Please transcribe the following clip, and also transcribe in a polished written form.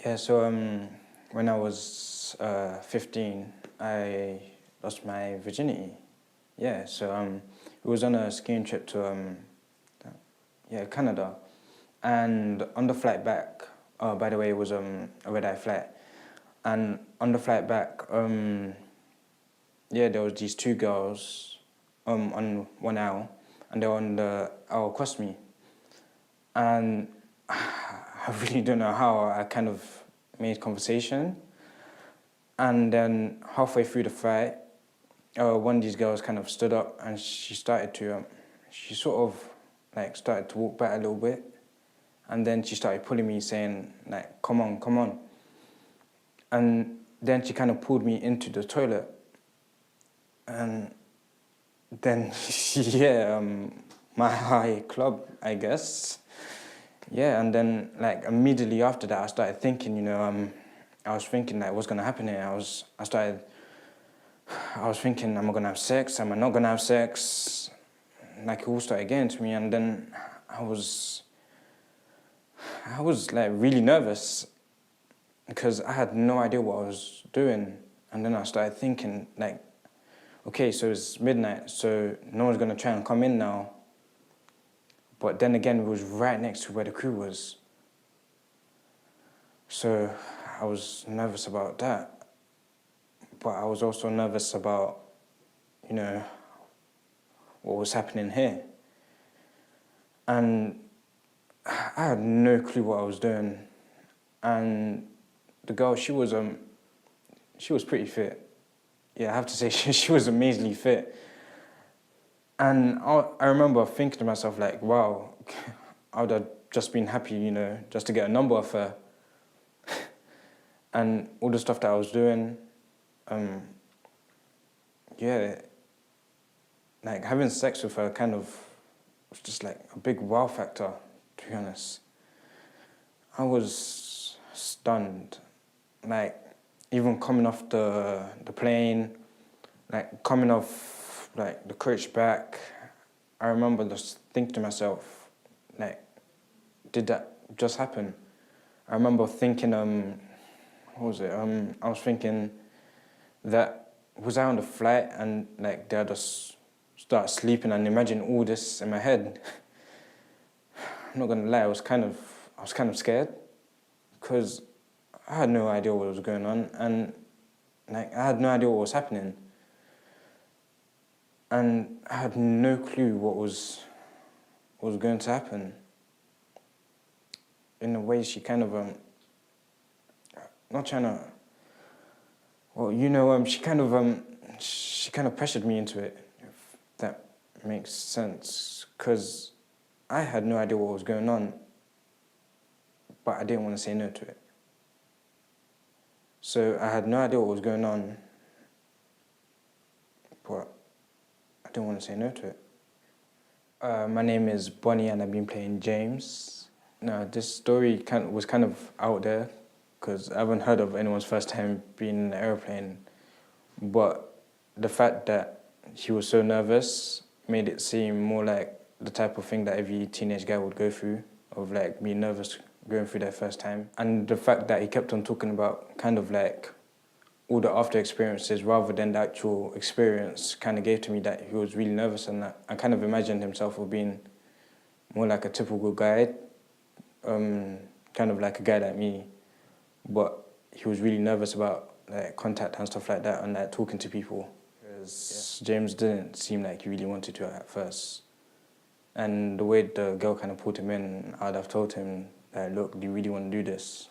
Yeah, so when I was 15, I lost my virginity. Yeah, so it was on a skiing trip to Canada, and on the flight back. Oh, by the way, it was a red-eye flight, and on the flight back, there was these two girls on one aisle, and they were on the aisle across me, and I really don't know how I kind of made conversation. And then halfway through the fight, one of these girls kind of stood up and she started to, she sort of like started to walk back a little bit. And then she started pulling me saying like, come on, come on. And then she kind of pulled me into the toilet. And then, my high club, I guess. Yeah, and then like immediately after that, I started thinking, I was thinking like, what's gonna happen here? I was thinking, am I gonna have sex? Am I not gonna have sex? Like it all started getting to me, and then I was like really nervous because I had no idea what I was doing. And then I started thinking like, okay, so it's midnight, so no one's gonna try and come in now. But then again, it was right next to where the crew was. So I was nervous about that. But I was also nervous about, what was happening here. And I had no clue what I was doing. And the girl, she was pretty fit. Yeah, I have to say, she was amazingly fit. And I remember thinking to myself, like, wow, I would have just been happy, just to get a number off her. And all the stuff that I was doing, like having sex with her kind of was just like a big wow factor, to be honest. I was stunned, like even coming off the plane, like coming off like the coach back, I remember just thinking to myself, like, did that just happen? I remember thinking, what was it? I was thinking that was I on the flight and like did I just start sleeping and imagine all this in my head? I'm not gonna lie, I was kind of scared because I had no idea what was going on, and like I had no idea what was happening. And I had no clue what was going to happen. In a way, she kind of, not trying to, well, she kind of pressured me into it, if that makes sense. Because I had no idea what was going on, but I didn't want to say no to it. So I had no idea what was going on, but I didn't want to say no to it. My name is Bonnie and I've been playing James. Now, this story was kind of out there because I haven't heard of anyone's first time being in an airplane. But the fact that she was so nervous made it seem more like the type of thing that every teenage guy would go through, of like being nervous going through their first time. And the fact that he kept on talking about kind of like all the after experiences rather than the actual experience kind of gave to me that he was really nervous, and that I kind of imagined himself as being more like a typical guy, kind of like a guy like me, but he was really nervous about like contact and stuff like that and like talking to people. Because James didn't seem like he really wanted to at first. And the way the girl kind of pulled him in, I'd have told him, like, look, do you really want to do this?